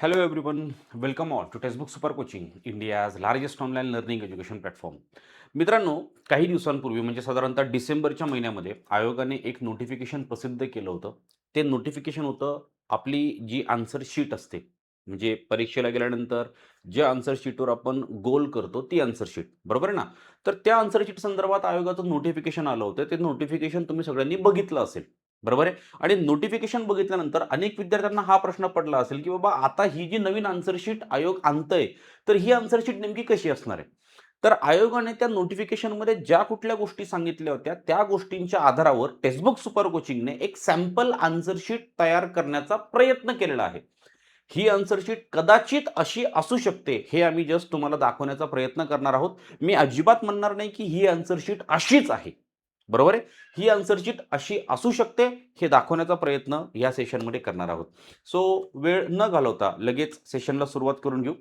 Hello everyone, welcome all to Textbook Super Coaching, India's largest online learning education platform. मित्रांनो, काही दिवसांपूर्वी म्हणजे साधारणतः डिसेंबरच्या महिन्यामध्ये आयोगाने एक नोटिफिकेशन प्रसिद्ध केलं होतं. ते नोटिफिकेशन होतं आपली जी आन्सर शीट असते, म्हणजे परीक्षेला गेल्यानंतर ज्या आन्सर शीटवर आपण गोल करतो ती आन्सर शीट, बरोबर आहे ना? तर त्या आन्सर शीट संदर्भात आयोगाचं नोटिफिकेशन आलं होतं. ते नोटिफिकेशन तुम्ही सगळ्यांनी बघितलं असेल, बरोबर आहे? आणि नोटिफिकेशन बघितल्यानंतर अनेक विद्यार्थ्यांना हा प्रश्न पडला असेल, की बाबा आता ही जी नवीन आन्सर शीट आयोग आणतंय, तर ही आन्सर शीट नेमकी कशी असणार आहे? तर आयोगाने त्या नोटिफिकेशनमध्ये ज्या कुठल्या गोष्टी सांगितल्या होत्या, त्या गोष्टींच्या आधारावर टेक्स्टबुक सुपर कोचिंगने एक सॅम्पल आन्सर शीट तयार करण्याचा प्रयत्न केलेला आहे. ही आन्सर शीट कदाचित अशी असू शकते, हे आम्ही जस्ट तुम्हाला दाखवण्याचा प्रयत्न करणार आहोत. मी अजिबात म्हणणार नाही, की ही आन्सर शीट अशीच आहे. बरोबर आहे? ही आन्सर शीट अशी असू शकते, हे दाखवण्याचा प्रयत्न या सेशनमध्ये करणार आहोत. सो वेळ न घालवता लगेच सेशनला सुरुवात करून घेऊ.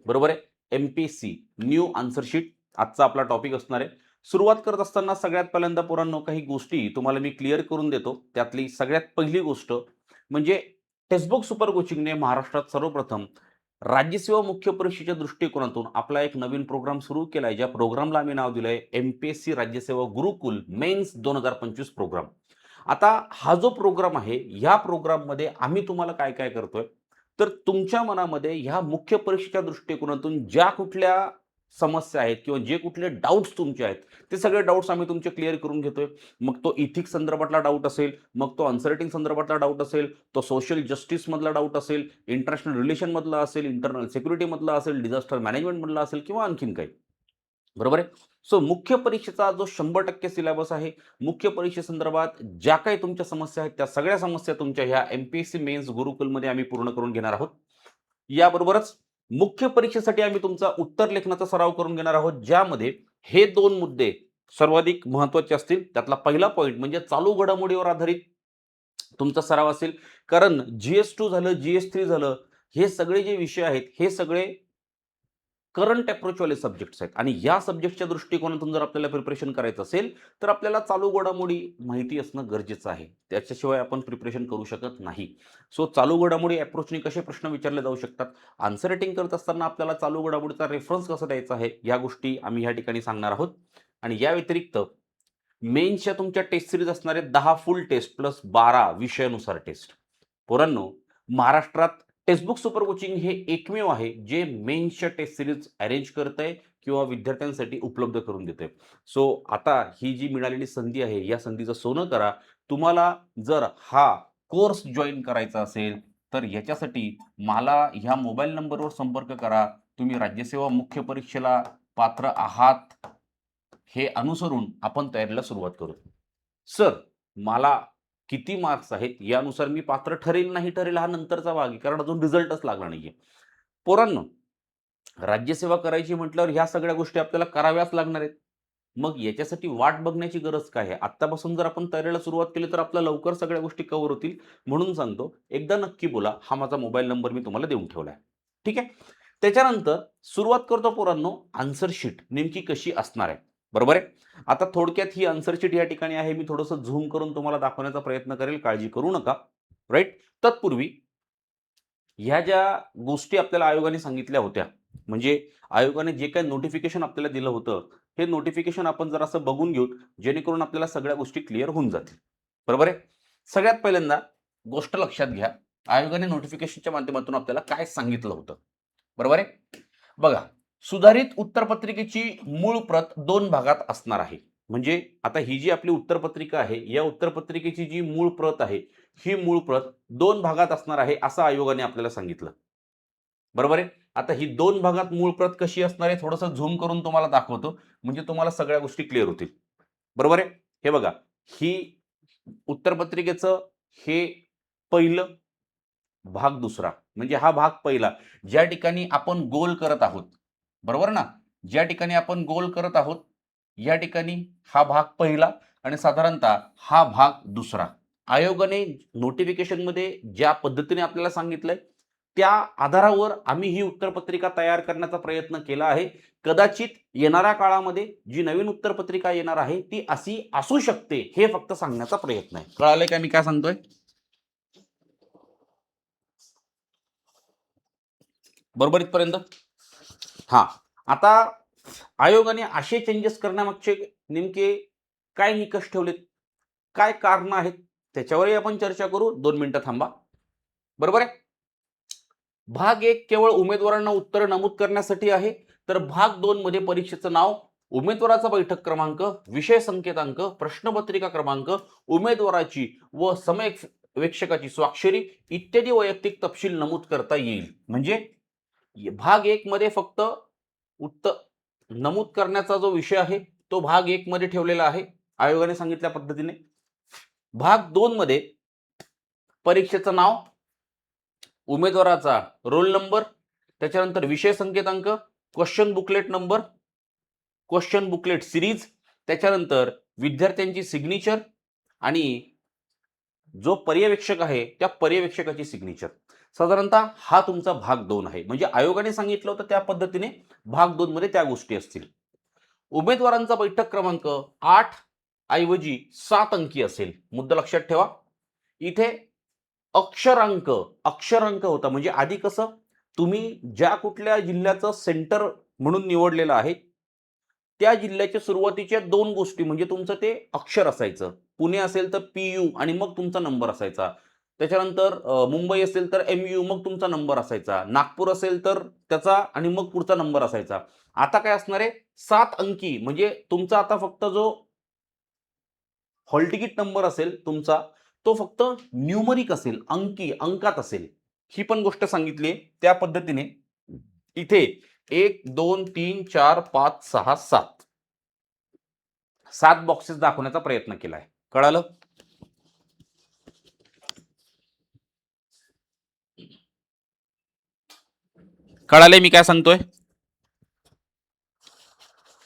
बरोबर आहे? एम-पी-एस-सी न्यू आन्सर शीट आजचा आपला टॉपिक असणार आहे. सुरुवात करत असताना सगळ्यात पहिल्यांदा पोरांनो काही गोष्टी तुम्हाला मी क्लिअर करून देतो. त्यातली सगळ्यात पहिली गोष्ट म्हणजे टेक्स्टबुक सुपर कोचिंगने महाराष्ट्रात सर्वप्रथम राज्यसेवा मुख्य परीक्षेच्या दृष्टिकोनातून आपला एक नवीन प्रोग्राम सुरू केलाय. ज्या प्रोग्रामला आम्ही नाव दिलंय एम-पी-एस-सी राज्यसेवा गुरुकुल मेन्स 2025 प्रोग्राम. आता हा जो प्रोग्राम आहे, ह्या प्रोग्राममध्ये आम्ही तुम्हाला काय-काय करतोय, तर तुमच्या मनामध्ये ह्या मुख्य परीक्षेच्या दृष्टिकोनातून ज्या कुठल्या समस्या आहेत किंवा जे कुठले डाउट्स तुमचे आहेत, ते सगळे डाउट्स आम्ही तुमचे क्लिअर करून घेतोय. मग तो इथिक्स संदर्भातला डाउट असेल, मग तो अनसर्टिंग संदर्भातला डाउट असेल, तो सोशल जस्टिसमधला डाउट असेल, इंटरनॅशनल रिलेशनमधला असेल, इंटरनल सिक्युरिटीमधला असेल, डिझास्टर मॅनेजमेंटमधला असेल किंवा आणखीन काही. बरोबर आहे? सो मुख्य परीक्षेचा जो 100% सिलेबस आहे, मुख्य परीक्षेसंदर्भात ज्या काही तुमच्या समस्या आहेत, त्या सगळ्या समस्या तुमच्या ह्या एम-पी-एस-सी मेन्स गुरुकुलमध्ये आम्ही पूर्ण करून घेणार आहोत. याबरोबरच मुख्य परीक्षेसाठी आम्ही तुमचा उत्तर लेखनाचा सराव करून घेणार आहोत, ज्यामध्ये हे 2 मुद्दे सर्वाधिक महत्त्वाचे असतील. त्यातला पहिला पॉइंट म्हणजे चालू घडामोडीवर आधारित तुमचा सराव असेल. कारण जी-एस-2 झालं, जी-एस-3 झालं, हे सगळे जे विषय आहेत, हे सगळे करंट अप्रोचवाले सब्जेक्ट्स आहेत आणि या सब्जेक्टच्या दृष्टिकोनातून जर आपल्याला प्रिपरेशन करायचं असेल, तर आपल्याला चालू घडामोडी माहिती असणं गरजेचं आहे. त्याच्याशिवाय आपण प्रिपरेशन करू शकत नाही. सो चालू घडामोडी अप्रोचनी कसे प्रश्न विचारले जाऊ शकतात, आन्सर रायटिंग करत असताना आपल्याला चालू घडामोडीचा रेफरन्स कसा द्यायचा आहे, या गोष्टी आम्ही या ठिकाणी सांगणार आहोत. आणि या व्यतिरिक्त मेन्सच्या तुमच्या टेस्ट सीरीज असणार आहेत 10 फुल टेस्ट प्लस 12 विषयानुसार टेस्ट. पोरांनो, महाराष्ट्रात टेक्स्टबुक सुपर कोचिंग हे एकमेव आहे जे मेन्सच्या टेस्ट सीरीज अरेंज करतंय किंवा विद्यार्थ्यांसाठी उपलब्ध करून देतंय. सो आता ही जी मिळालेली संधी आहे, या संधीचं सोनं करा. तुम्हाला जर हा कोर्स जॉइन करायचा असेल, तर याच्यासाठी मला ह्या मोबाईल नंबरवर संपर्क करा. तुम्ही राज्यसेवा मुख्य परीक्षेला पात्र आहात हे अनुसरून आपण तयारीला सुरुवात करू. सर, मला किती मार्क्स आहेत यानुसार मी पात्र ठरेल, नाही ठरेल हा नंतरचा भाग आहे. कारण अजून रिझल्टच लागला नाहीये. पोरांनो, राज्यसेवा करायची म्हटल्यावर ह्या सगळ्या गोष्टी आपल्याला कराव्याच लागणार आहेत. मग याच्यासाठी वाट बघण्याची गरज काय आहे? आत्तापासून जर आपण तयारीला सुरुवात केली तर आपल्या लवकर सगळ्या गोष्टी कव्हर होतील. म्हणून सांगतो, एकदा नक्की बोला. हा माझा मोबाईल नंबर मी तुम्हाला देऊन ठेवला आहे. ठीक आहे? त्याच्यानंतर सुरुवात करतो पोरांनो, आन्सर शीट नेमकी कशी असणार आहे. बरोबर आहे? आता थोडक्यात ही आन्सर शीट या ठिकाणी आहे. मी थोडंसं झूम करून तुम्हाला दाखवण्याचा प्रयत्न करेल. काळजी करू नका. राइट? तत्पूर्वी ह्या ज्या गोष्टी आपल्याला आयोगाने सांगितल्या होत्या, म्हणजे आयोगाने जे काही नोटिफिकेशन आपल्याला दिलं होतं, हे नोटिफिकेशन आपण जरासं बघून घेऊ, जेणेकरून आपल्याला सगळ्या गोष्टी क्लिअर होऊन जातील. बरोबर आहे? सगळ्यात पहिल्यांदा गोष्ट लक्षात घ्या, आयोगाने नोटिफिकेशनच्या माध्यमातून आपल्याला काय सांगितलं होतं. बरोबर आहे? बघा, सुधारित उत्तरपत्रिकेची मूळ प्रत 2 भागात असणार आहे. म्हणजे आता ही जी आपली उत्तरपत्रिका आहे, या उत्तरपत्रिकेची जी मूळ प्रत आहे, ही मूळ प्रत 2 भागात असणार आहे, असं आयोगाने आपल्याला सांगितलं. बरोबर आहे? आता ही 2 भागात मूळ प्रत कशी असणार आहे, थोडंसं झूम करून तुम्हाला दाखवतो, म्हणजे तुम्हाला सगळ्या गोष्टी क्लिअर होतील. बरोबर आहे? हे बघा, ही उत्तरपत्रिकेचं हे पहिलं भाग दुसरा. म्हणजे हा भाग पहिला. ज्या ठिकाणी आपण गोल करत आहोत. बरोबर ना? ज्या ठिकाणी आपण गोल करत आहोत, या ठिकाणी हा भाग पहिला आणि साधारणतः हा भाग दुसरा. आयोगाने नोटिफिकेशनमध्ये ज्या पद्धतीने आपल्याला सांगितलंय, त्या आधारावर आम्ही ही उत्तरपत्रिका तयार करण्याचा प्रयत्न केला आहे. कदाचित येणाऱ्या काळामध्ये जी नवीन उत्तरपत्रिका येणार आहे, ती अशी असू शकते, हे फक्त सांगण्याचा प्रयत्न आहे. कळालंय का मी काय सांगतोय? बरोबर इथपर्यंत? हा, आता आयोगाने असे चेंजेस करण्यामागचे नेमके काय निकष ठेवलेत, काय कारण आहेत, त्याच्यावरही आपण चर्चा करू. 2 मिनिटं थांबा. बरोबर आहे. भाग एक केवळ उमेदवारांना उत्तर नमूद करण्यासाठी आहे, तर भाग 2 मध्ये परीक्षेचं नाव, उमेदवाराचा बैठक क्रमांक, विषय संकेतांक, प्रश्नपत्रिका क्रमांक, उमेदवाराची व समवेक्षकाची स्वाक्षरी इत्यादी वैयक्तिक तपशील नमूद करता येईल. म्हणजे भाग एक मध्ये फक्त उत्तर नमूद करण्याचा जो विषय आहे तो भाग एक मध्ये ठेवलेला आहे आयोगाने सांगितल्या पद्धतीने. भाग 2 मध्ये परीक्षेचं नाव, उमेदवाराचा रोल नंबर, त्याच्यानंतर विषय संकेतांक, question booklet number, question booklet series, त्याच्यानंतर विद्यार्थ्यांची सिग्नेचर आणि जो पर्यवेक्षक आहे त्या पर्यवेक्षकाची सिग्नेचर. साधारणतः हा तुमचा भाग 2 आहे. म्हणजे आयोगाने सांगितलं होतं त्या पद्धतीने भाग 2 मध्ये त्या गोष्टी असतील. उमेदवारांचा बैठक क्रमांक 8 ऐवजी 7 अंकी असेल. मुद्दा लक्षात ठेवा. इथे अक्षरांक अक्षरांक होता. म्हणजे आधी कसं तुम्ही ज्या कुठल्या जिल्ह्याचं सेंटर म्हणून निवडलेलं आहे त्या जिल्ह्याच्या सुरुवातीच्या 2 गोष्टी म्हणजे तुमचं ते अक्षर असायचं. पुणे असेल तर PU आणि मग तुमचा नंबर असायचा. त्याच्यानंतर मुंबई असेल तर MU मग तुमचा नंबर असायचा. नागपूर असेल तर त्याचा आणि मग पुढचा नंबर असायचा. आता काय असणार आहे 7 अंकी म्हणजे तुमचा आता फक्त जो हॉल तिकीट नंबर असेल तुमचा तो फक्त न्यूमरिक असेल, अंकात असेल. ही पण गोष्ट सांगितली आहे. त्या पद्धतीने इथे 1 2 3 4 5 6 7 बॉक्सेस दाखवण्याचा प्रयत्न केलाय. कळालं? कळालंय मी काय सांगतोय?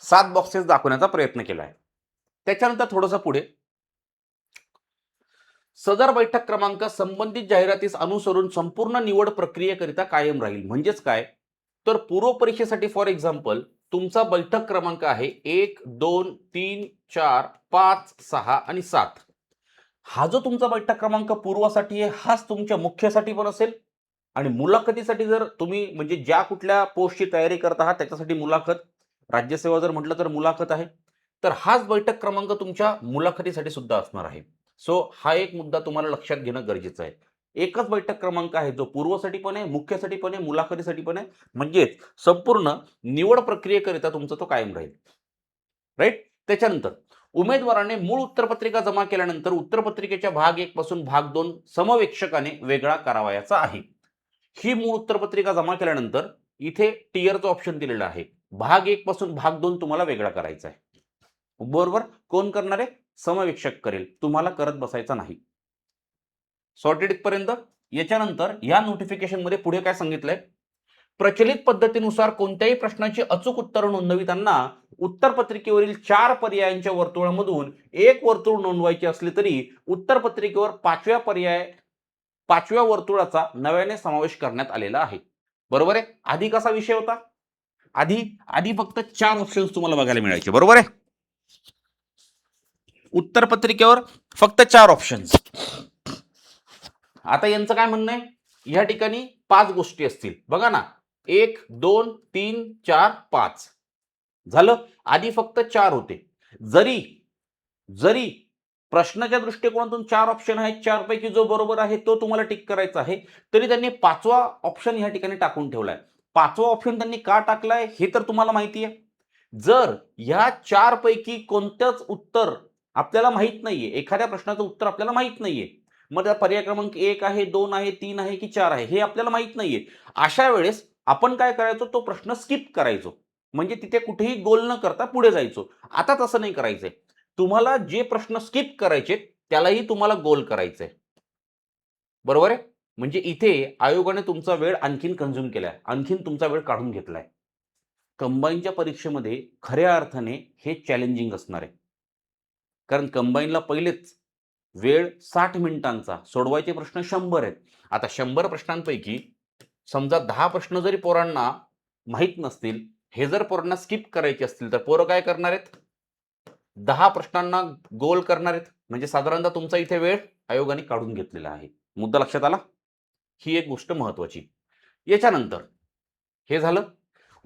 7 बॉक्सेस दाखवण्याचा प्रयत्न केलाय. त्याच्यानंतर थोडंसं पुढे, सदर बैठक क्रमांक संबंधित जाहिरातीस अनुसरून संपूर्ण निवड प्रक्रियेकरिता कायम राहील. म्हणजेच काय, तर पूर्व परीक्षेसाठी फॉर एक्झाम्पल तुमचा बैठक क्रमांक आहे 1 2 3 4 5 6 आणि 7. हा जो तुमचा बैठक क्रमांक पूर्वासाठी आहे हाच तुमच्या मुख्यसाठी पण असेल आणि मुलाखतीसाठी जर तुम्ही म्हणजे ज्या कुठल्या पोस्टची तयारी करत आहात त्याच्यासाठी मुलाखत, राज्यसेवा जर म्हटलं तर मुलाखत आहे, तर हाच बैठक क्रमांक तुमच्या मुलाखतीसाठी सुद्धा असणार आहे. सो हा एक मुद्दा तुम्हाला लक्षात घेणं गरजेचं आहे. एकच बैठक क्रमांक आहे जो पूर्वसाठी पण आहे, मुख्यसाठी पण आहे, मुलाखतीसाठी पण आहे. म्हणजेच संपूर्ण निवड प्रक्रियेकरिता तुमचा तो कायम राहील. राईट. त्याच्यानंतर उमेदवाराने मूळ उत्तरपत्रिका जमा केल्यानंतर उत्तरपत्रिकेच्या भाग 1 पासून भाग 2 समवेक्षकाने वेगळा करावयाचा आहे. ही मूळ उत्तरपत्रिका जमा केल्यानंतर इथे टियरचं ऑप्शन दिलेलं आहे. भाग 1 पासून भाग 2 तुम्हाला वेगळा करायचा आहे. बरोबर. कोण करणार आहे? समवेक्षक करेल. तुम्हाला करत बसायचा नाही. सॉर्टेड इथपर्यंत. याच्यानंतर या नोटिफिकेशन मध्ये पुढे काय सांगितलंय, प्रचलित पद्धतीनुसार कोणत्याही प्रश्नाची अचूक उत्तर नोंदविताना उत्तरपत्रिकेवरील 4 पर्यायांच्या वर्तुळामधून एक वर्तुळ नोंदवायचे असले तरी उत्तरपत्रिकेवर 5व्या वर्तुळाचा नव्याने समावेश करण्यात आलेला आहे. बरोबर आहे. आधी कसा विषय होता, आधी आधी फक्त 4 ऑप्शन्स तुम्हाला बघायला मिळायचे. बरोबर आहे. उत्तरपत्रिकेवर फक्त 4 ऑप्शन्स. आता यांचं काय म्हणणं आहे, या ठिकाणी 5 गोष्टी असतील. बघा ना, 1 2 3 4 5 झालं. आधी फक्त 4 होते. जरी जरी प्रश्नाच्या दृष्टिकोनातून 4 ऑप्शन आहेत, 4 पैकी जो बरोबर आहे तो तुम्हाला टिक करायचा आहे, तरी त्यांनी 5वा ऑप्शन या ठिकाणी टाकून ठेवलाय. 5वा ऑप्शन त्यांनी का टाकलाय हे तर तुम्हाला माहिती आहे. जर ह्या 4 पैकी कोणतंच उत्तर आपल्याला माहित नाहीये, एखाद्या प्रश्नाचं उत्तर आपल्याला माहित नाहीये, मग त्या पर्याय क्रमांक 1 आहे, 2 आहे, 3 आहे की 4 आहे हे आपल्याला माहित नाहीये. अशा वेळेस आपण काय करायचो, तो प्रश्न स्किप करायचो. म्हणजे तिथे कुठेही गोल न करता पुढे जायचो. आता तसं नाही करायचंय. तुम्हाला जे प्रश्न स्किप करायचे त्यालाही तुम्हाला गोल करायचंय. बरोबर आहे. म्हणजे इथे आयोगाने तुमचा वेळ आणखीन कंझ्युम केलाय, आणखीन तुमचा वेळ काढून घेतलाय. कंबाईनच्या परीक्षेमध्ये खऱ्या अर्थाने हे चॅलेंजिंग असणार आहे. कारण कंबाईनला पहिलेच वेळ 60 मिनिटांचा, सोडवायचे प्रश्न 100 आहेत. आता 100 प्रश्नांपैकी समजा 10 प्रश्न जरी पोरांना माहीत नसतील, हे जर पोरांना स्किप करायचे असतील, तर पोरं काय करणार आहेत? 10 प्रश्नांना गोल करणार आहेत. म्हणजे साधारणतः तुमचा इथे वेळ आयोगाने काढून घेतलेला आहे. मुद्दा लक्षात आला? ही एक गोष्ट महत्त्वाची. याच्यानंतर हे झालं.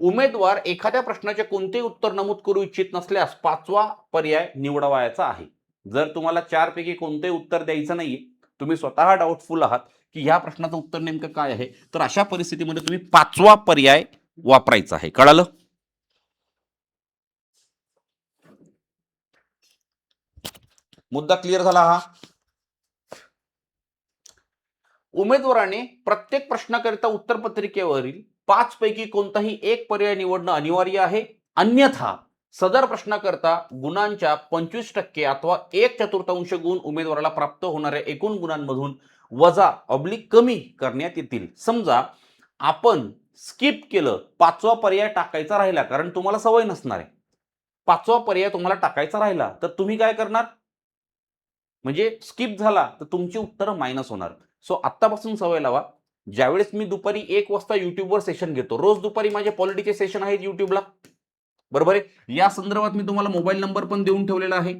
उमेदवार एखाद्या प्रश्नाचे कोणतेही उत्तर नमूद करू इच्छित नसल्यास 5वा पर्याय निवडावयाचा आहे. जर तुम्हाला 4 पैकी कोणतेही उत्तर द्यायचं नाहीये, तुम्ही स्वतः डाऊटफुल आहात की ह्या प्रश्नाचं उत्तर नेमकं काय आहे, तर अशा परिस्थितीमध्ये तुम्ही 5वा पर्याय वापरायचा आहे. कळालं? मुद्दा क्लिअर झाला हा. उमेदवाराने प्रत्येक प्रश्नाकरिता उत्तरपत्रिकेवरील 5 पैकी कोणताही एक पर्याय निवडणं अनिवार्य आहे. अन्यथा सदर प्रश्नाकरता गुणांच्या 25% अथवा 1/4 गुण उमेदवाराला प्राप्त होणाऱ्या एकूण गुणांमधून वजा कमी करण्यात येतील. समजा आपण स्किप केलं, 5वा पर्याय टाकायचा राहिला, कारण तुम्हाला सवय नसणार आहे. 5वा पर्याय तुम्हाला टाकायचा राहिला तर तुम्ही काय करणार? म्हणजे स्किप झाला तर तुमची उत्तरं मायनस होणार. सो आत्तापासून सवय लावा. ज्यावेळेस मी दुपारी 1 वाजता युट्यूबवर सेशन घेतो, रोज दुपारी माझे पॉलिटिचे सेशन आहेत युट्यूबला, बरोबर आहे. या संदर्भात मी तुम्हाला मोबाईल नंबर पण देऊन ठेवलेला आहे.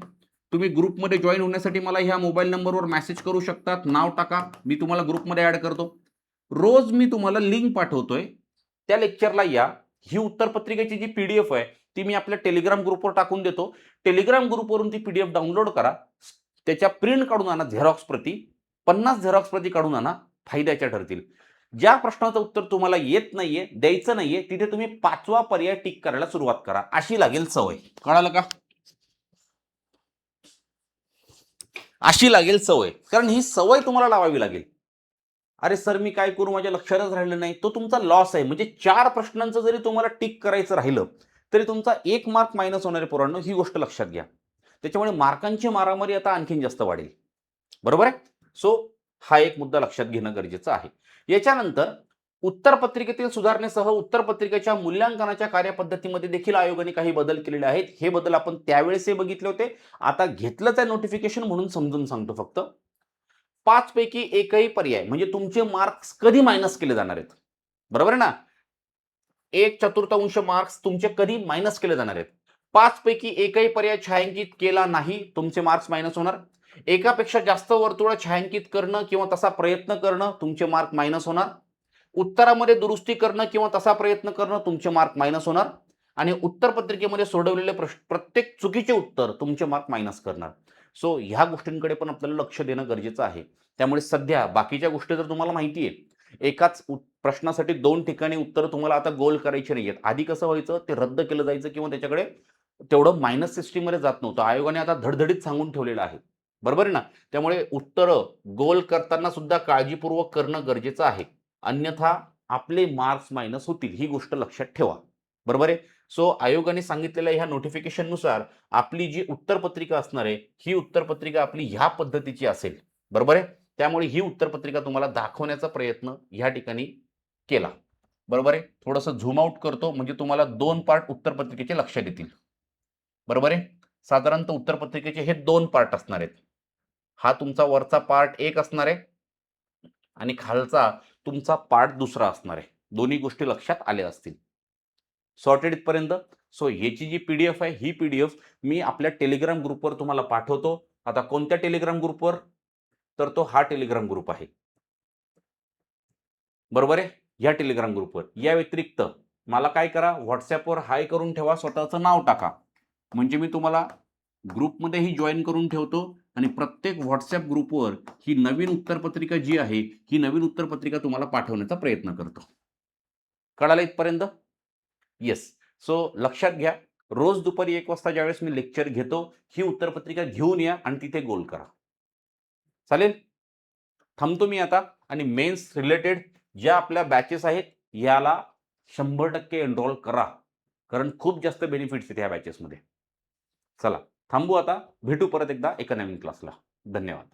तुम्ही ग्रुपमध्ये जॉईन होण्यासाठी मला ह्या मोबाईल नंबरवर मेसेज करू शकतात. नाव टाका, मी तुम्हाला ग्रुपमध्ये ऍड करतो. रोज मी तुम्हाला लिंक पाठवतोय, त्या लेक्चरला या. ही उत्तरपत्रिकेची जी पीडीएफ आहे ती मी आपल्या टेलिग्राम ग्रुपवर टाकून देतो. टेलिग्राम ग्रुपवरून ती पीडीएफ डाउनलोड करा, त्याच्या प्रिंट काढून आणा, झेरॉक्स प्रती 50 झेरॉक्स प्रती काढून आणा, फायद्याच्या ठरतील. ज्या प्रश्नाचं उत्तर तुम्हाला येत नाहीये, द्यायचं नाहीये, तिथे तुम्ही 5वा पर्याय टिक करायला सुरुवात करा. अशी लागेल सवय. कळालं का? अशी लागेल सवय, कारण ही सवय तुम्हाला लावावी लागेल. अरे सर मी काय करू, माझ्या लक्षातच राहिलं नाही, तो तुमचा लॉस आहे. म्हणजे 4 प्रश्नांचं जरी तुम्हाला टिक करायचं राहिलं तरी तुमचा 1 मार्क मायनस होणार आहे पोरांनो, ही गोष्ट लक्षात घ्या. त्याच्यामुळे मार्कांची मारामारी आता आणखीन जास्त वाढेल, बरोबर आहे. सो हा एक मुद्दा लक्षात घेणं गरजेचं आहे. याच्यानंतर उत्तरपत्रिकेतील सुधारणेसह उत्तरपत्रिकेच्या मूल्यांकनाच्या कार्यपद्धतीमध्ये देखील आयोगाने काही बदल केलेले आहेत. हे बदल आपण त्यावेळेस बघितले होते, आता घेतलंच आहे नोटिफिकेशन म्हणून समजून सांगतो फक्त. 5 पैकी एकही पर्याय म्हणजे तुमचे मार्क्स कधी मायनस केले जाणार आहेत, बरोबर आहे ना. 1/4 मार्क्स तुमचे कधी मायनस केले जाणार आहेत. 5 पैकी एकही पर्याय छायांकित केला नाही, तुमचे मार्क्स मायनस होणार. एकापेक्षा जास्त वर्तुळ छायांकित करणं किंवा तसा प्रयत्न करणं, तुमचे मार्क मायनस होणार. उत्तरामध्ये दुरुस्ती करणं किंवा तसा प्रयत्न करणं, तुमचे मार्क मायनस होणार. आणि उत्तरपत्रिकेमध्ये सोडवलेले प्रत्येक चुकीचे उत्तर तुमचे मार्क मायनस करणार. सो ह्या गोष्टींकडे पण आपल्याला लक्ष देणं गरजेचं आहे. त्यामुळे सध्या बाकीच्या गोष्टी जर तुम्हाला माहिती आहे, एकाच प्रश्नासाठी 2 ठिकाणी उत्तर तुम्हाला आता गोल करायचे नाहीयेत. आधी कसं व्हायचं, ते रद्द केलं जायचं किंवा त्याच्याकडे तेवढं मायनस सिस्टीममध्ये जात नव्हतं. आयोगाने आता धडधडीत सांगून ठेवलेलं आहे, बरोबर आहे ना. त्यामुळे उत्तर गोल करताना सुद्धा काळजीपूर्वक करणं गरजेचं आहे. अन्यथा आपले मार्क्स मायनस होतील, ही गोष्ट लक्षात ठेवा, बरोबर आहे. सो आयोगाने सांगितलेल्या ह्या नोटिफिकेशननुसार आपली जी उत्तरपत्रिका असणार आहे, ही उत्तरपत्रिका आपली ह्या पद्धतीची असेल, बरोबर आहे. त्यामुळे ही उत्तरपत्रिका तुम्हाला दाखवण्याचा प्रयत्न या ठिकाणी केला, बरोबर आहे. थोडंसं झूम आउट करतो म्हणजे तुम्हाला 2 पार्ट उत्तरपत्रिकेचे लक्षात येतील, बरोबर आहे. साधारणतः उत्तरपत्रिकेचे हे 2 पार्ट असणार आहेत. हा तुमचा वरचा पार्ट 1 असणार आहे आणि खालचा तुमचा पार्ट 2 असणार आहे. दोन्ही गोष्टी लक्षात आल्या असतील. सॉर्टेड इथपर्यंत. सो याची जी पीडीएफ आहे, ही पीडीएफ मी आपल्या टेलिग्राम ग्रुपवर तुम्हाला पाठवतो. आता कोणत्या टेलिग्राम ग्रुपवर, तर तो हा टेलिग्राम ग्रुप आहे, बरोबर आहे. या टेलिग्राम ग्रुपवर. या व्यतिरिक्त मला काय करा, व्हॉट्सअपवर हाय करून ठेवा, स्वतःचं नाव टाका, म्हणजे मी तुम्हाला ग्रुपमध्येही जॉईन करून ठेवतो आणि प्रत्येक व्हॉट्सअप ग्रुपवर ही नवीन उत्तरपत्रिका जी आहे, ही नवीन उत्तरपत्रिका तुम्हाला पाठवण्याचा प्रयत्न करतो. कळालं इथपर्यंत? येस. सो लक्षात घ्या, रोज दुपारी 1 वाजता ज्यावेळेस मी लेक्चर घेतो, ही उत्तरपत्रिका घेऊन या आणि तिथे गोल करा. चालेल? थांबतो मी आता आणि मेन्स रिलेटेड ज्या आपल्या बॅचेस आहेत, याला 100% एनरोल करा, कारण खूप जास्त बेनिफिट्स आहेत या बॅचेसमध्ये. चला थांबू आता, भेटू परत एकदा एका नवीन क्लासला. धन्यवाद.